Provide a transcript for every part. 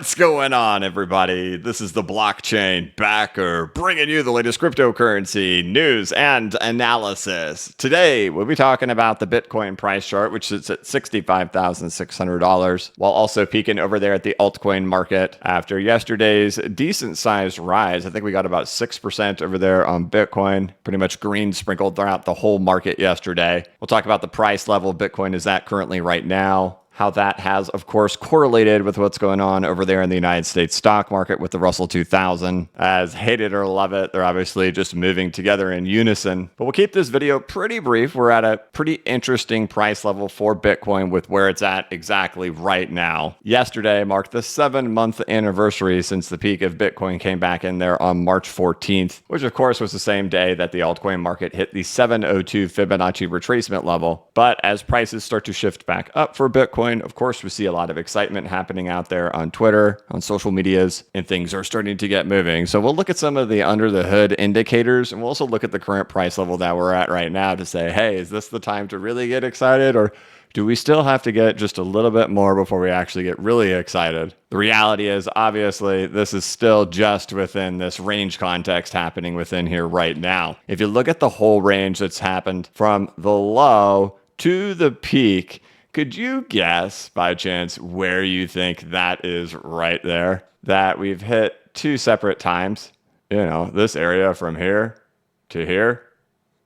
What's going on, everybody? This is the blockchain backer bringing you the latest cryptocurrency news and analysis. Today, we'll be talking about the Bitcoin price chart, which sits at $65,600, while also peaking over there at the altcoin market after yesterday's decent sized rise. I think we got about 6% over there on Bitcoin, pretty much green sprinkled throughout the whole market yesterday. We'll talk about the price level Bitcoin is at currently right now, how that has, of course, correlated with what's going on over there in the United States stock market with the Russell 2000. As hate it or love it, they're obviously just moving together in unison. But we'll keep this video pretty brief. We're at a pretty interesting price level for Bitcoin with where it's at exactly right now. Yesterday marked the 7-month anniversary since the peak of Bitcoin came back in there on March 14th, which of course was the same day that the altcoin market hit the 702 Fibonacci retracement level. But as prices start to shift back up for Bitcoin, of course, we see a lot of excitement happening out there on Twitter, on social medias, and things are starting to get moving. So we'll look at some of the under the hood indicators, and we'll also look at the current price level that we're at right now to say, hey, is this the time to really get excited, or do we still have to get just a little bit more before we actually get really excited? The reality is, obviously, this is still just within this range context happening within here right now. If you look at the whole range that's happened from the low to the peak, could you guess, by chance, where you think that is right there? That we've hit 2 separate times. You know, this area from here to here.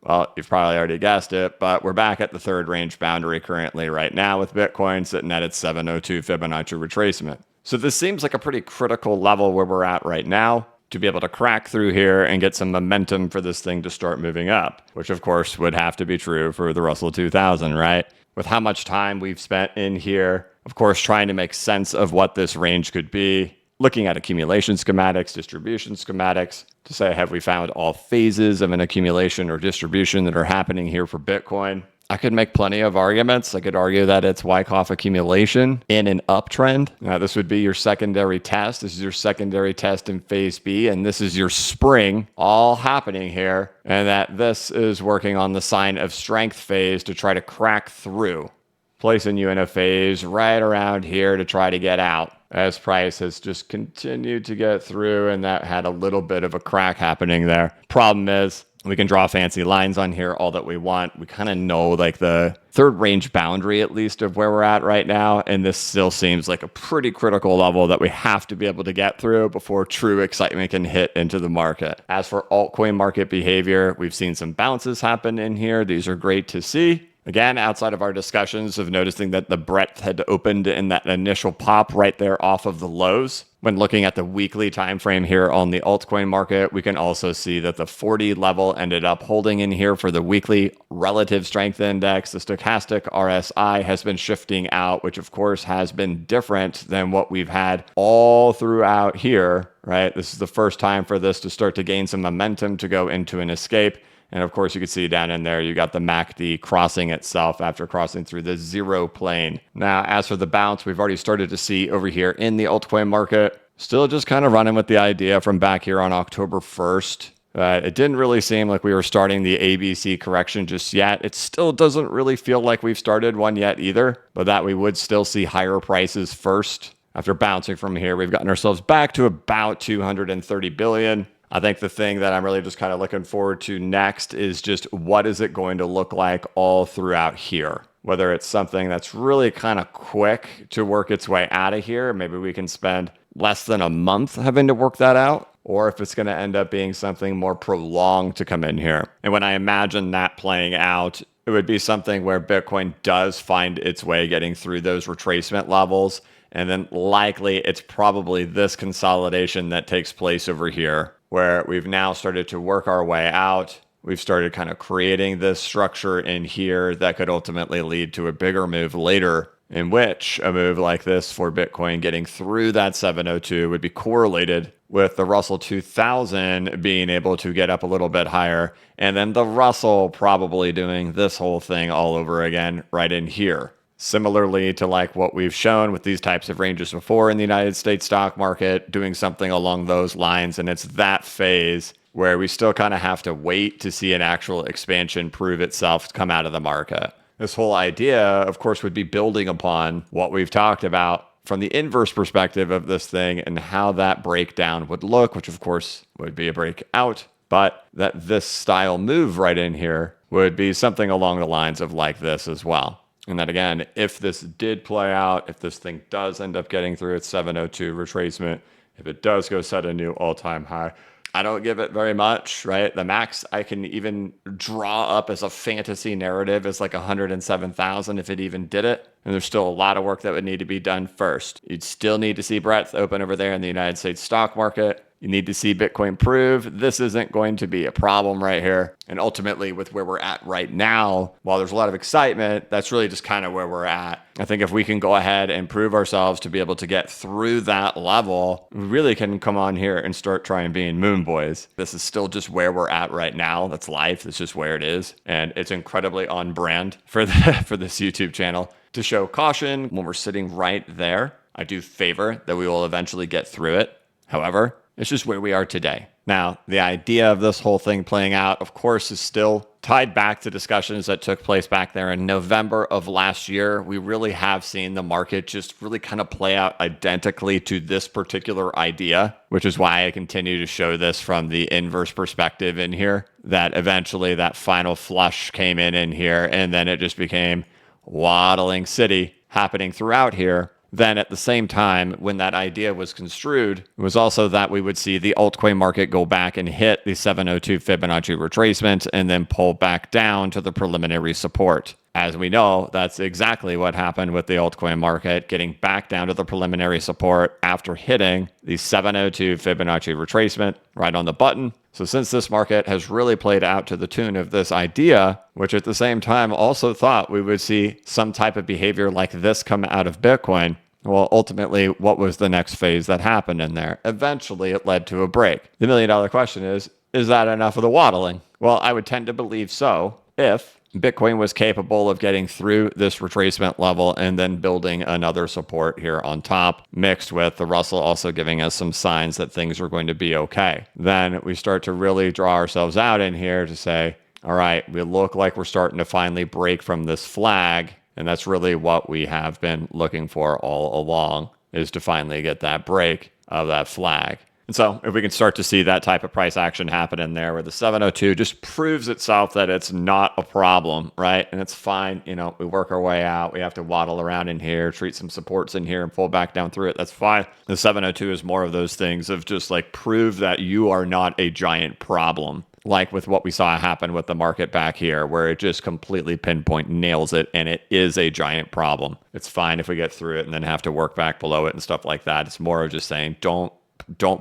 Well, you've probably already guessed it, but we're back at the third range boundary currently right now with Bitcoin sitting at its 702 Fibonacci retracement. So this seems like a pretty critical level where we're at right now to be able to crack through here and get some momentum for this thing to start moving up, which of course would have to be true for the Russell 2000, right? With how much time we've spent in here, of course, trying to make sense of what this range could be, looking at accumulation schematics, distribution schematics, to say, have we found all phases of an accumulation or distribution that are happening here for Bitcoin? I could make plenty of arguments. I could argue that it's Wyckoff accumulation in an uptrend. Now, this would be your secondary test. This is your secondary test in phase B, and this is your spring all happening here, and that this is working on the sign of strength phase to try to crack through, placing you in a phase right around here to try to get out, as price has just continued to get through, and that had a little bit of a crack happening there. Problem is, we can draw fancy lines on here all that we want. We kind of know like the third range boundary, at least, of where we're at right now. And this still seems like a pretty critical level that we have to be able to get through before true excitement can hit into the market. As for altcoin market behavior, we've seen some bounces happen in here. These are great to see. Again, outside of our discussions of noticing that the breadth had opened in that initial pop right there off of the lows. When looking at the weekly time frame here on the altcoin market, we can also see that the 40 level ended up holding in here for the weekly relative strength index. The stochastic RSI has been shifting out, which of course has been different than what we've had all throughout here, right? This is the first time for this to start to gain some momentum to go into an escape. And of course, you can see down in there, you got the MACD crossing itself after crossing through the zero plane. Now, as for the bounce, we've already started to see over here in the altcoin market, still just kind of running with the idea from back here on October 1st. It didn't really seem like we were starting the ABC correction just yet. It still doesn't really feel like we've started one yet either, but that we would still see higher prices first. After bouncing from here, we've gotten ourselves back to about 230 billion. I think the thing that I'm really just kind of looking forward to next is just what is it going to look like all throughout here? Whether it's something that's really kind of quick to work its way out of here, maybe we can spend less than a month having to work that out, or if it's going to end up being something more prolonged to come in here. And when I imagine that playing out, it would be something where Bitcoin does find its way getting through those retracement levels. And then likely it's probably this consolidation that takes place over here, where we've now started to work our way out. We've started kind of creating this structure in here that could ultimately lead to a bigger move later, in which a move like this for Bitcoin getting through that 702 would be correlated with the Russell 2000 being able to get up a little bit higher, and then the Russell probably doing this whole thing all over again right in here. Similarly to like what we've shown with these types of ranges before in the United States stock market, doing something along those lines. And it's that phase where we still kind of have to wait to see an actual expansion prove itself come out of the market. This whole idea, of course, would be building upon what we've talked about from the inverse perspective of this thing and how that breakdown would look, which of course would be a breakout, but that this style move right in here would be something along the lines of like this as well. And then again, if this did play out, if this thing does end up getting through its 702 retracement, if it does go set a new all-time high, I don't give it very much, right? The max I can even draw up as a fantasy narrative is like 107,000 if it even did it. And there's still a lot of work that would need to be done first. You'd still need to see breadth open over there in the United States stock market. You need to see Bitcoin prove this isn't going to be a problem right here. And ultimately, with where we're at right now, while there's a lot of excitement, that's really just kind of where we're at. I think if we can go ahead and prove ourselves to be able to get through that level, we really can come on here and start trying being moon boys. This is still just where we're at right now. That's life. It's just where it is. And it's incredibly on brand for this YouTube channel to show caution when we're sitting right there. I do favor that we will eventually get through it. However, it's just where we are today. Now, the idea of this whole thing playing out, of course, is still tied back to discussions that took place back there in November of last year. We really have seen the market just really kind of play out identically to this particular idea, which is why I continue to show this from the inverse perspective in here, that eventually that final flush came in here, and then it just became waddling city happening throughout here. Then at the same time, when that idea was construed, it was also that we would see the altcoin market go back and hit the 702 Fibonacci retracement and then pull back down to the preliminary support. As we know, that's exactly what happened with the altcoin market, getting back down to the preliminary support after hitting the 702 Fibonacci retracement right on the button. So since this market has really played out to the tune of this idea, which at the same time also thought we would see some type of behavior like this come out of Bitcoin, well, ultimately, what was the next phase that happened in there? Eventually, it led to a break. The million-dollar question is that enough of the waddling? Well, I would tend to believe so if Bitcoin was capable of getting through this retracement level and then building another support here on top, mixed with the Russell also giving us some signs that things are going to be okay. Then we start to really draw ourselves out in here to say, all right, we look like we're starting to finally break from this flag. And that's really what we have been looking for all along, is to finally get that break of that flag. And so if we can start to see that type of price action happen in there where the 702 just proves itself that it's not a problem, right? And it's fine. You know, we work our way out. We have to waddle around in here, treat some supports in here and pull back down through it. That's fine. The 702 is more of those things of just like prove that you are not a giant problem. Like with what we saw happen with the market back here, where it just completely pinpoint nails it, and it is a giant problem. It's fine if we get through it and then have to work back below it and stuff like that. It's more of just saying, don't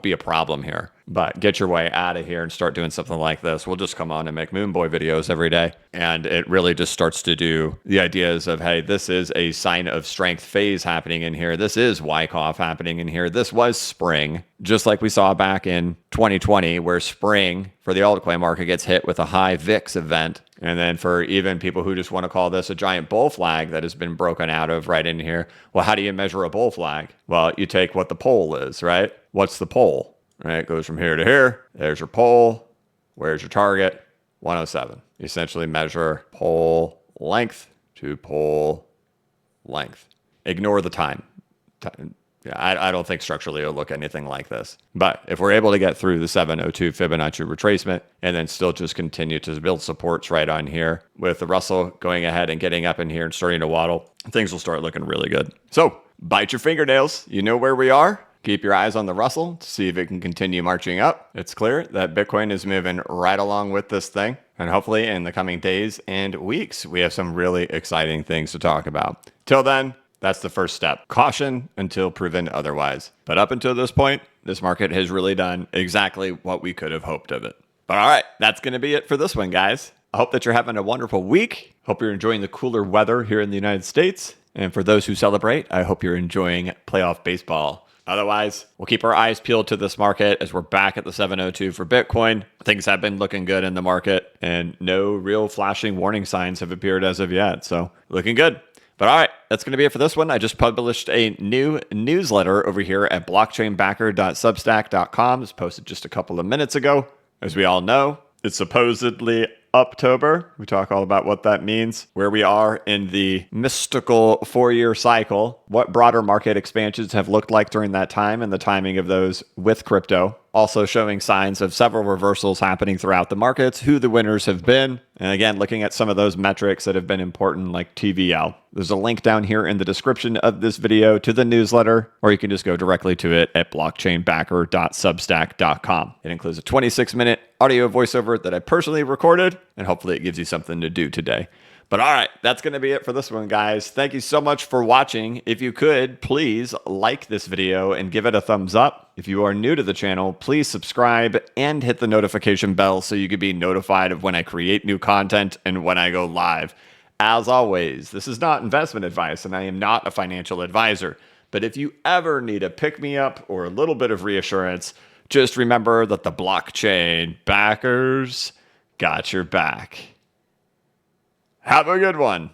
be a problem here, but get your way out of here and start doing something like this. We'll just come on and make Moon Boy videos every day. And it really just starts to do the ideas of, hey, this is a sign of strength phase happening in here. This is Wyckoff happening in here. This was spring, just like we saw back in 2020, where spring for the altcoin market gets hit with a high VIX event. And then for even people who just want to call this a giant bull flag that has been broken out of right in here, well, how do you measure a bull flag? Well, you take what the pole is, right? What's the pole? Right? It goes from here to here. There's your pole. Where's your target? 107. You essentially measure pole length to pole length. Ignore the time. I don't think structurally it'll look anything like this. But if we're able to get through the 702 Fibonacci retracement and then still just continue to build supports right on here with the Russell going ahead and getting up in here and starting to waddle, things will start looking really good. So bite your fingernails. You know where we are. Keep your eyes on the Russell to see if it can continue marching up. It's clear that Bitcoin is moving right along with this thing. And hopefully in the coming days and weeks, we have some really exciting things to talk about. Till then, that's the first step. Caution until proven otherwise. But up until this point, this market has really done exactly what we could have hoped of it. But all right, that's going to be it for this one, guys. I hope that you're having a wonderful week. Hope you're enjoying the cooler weather here in the United States. And for those who celebrate, I hope you're enjoying playoff baseball. Otherwise, we'll keep our eyes peeled to this market as we're back at the 702 for Bitcoin. Things have been looking good in the market, and no real flashing warning signs have appeared as of yet. So looking good. But all right, that's going to be it for this one. I just published a new newsletter over here at blockchainbacker.substack.com. It's posted just a couple of minutes ago. As we all know, it's supposedly Uptober. We talk all about what that means, where we are in the mystical 4-year cycle, what broader market expansions have looked like during that time, and the timing of those with crypto. Also showing signs of several reversals happening throughout the markets, who the winners have been, and again, looking at some of those metrics that have been important, like TVL. There's a link down here in the description of this video to the newsletter, or you can just go directly to it at blockchainbacker.substack.com. It includes a 26-minute audio voiceover that I personally recorded, and hopefully it gives you something to do today. But all right, that's going to be it for this one, guys. Thank you so much for watching. If you could, please like this video and give it a thumbs up. If you are new to the channel, please subscribe and hit the notification bell so you can be notified of when I create new content and when I go live. As always, this is not investment advice, and I am not a financial advisor. But if you ever need a pick-me-up or a little bit of reassurance, just remember that the blockchain backers got your back. Have a good one.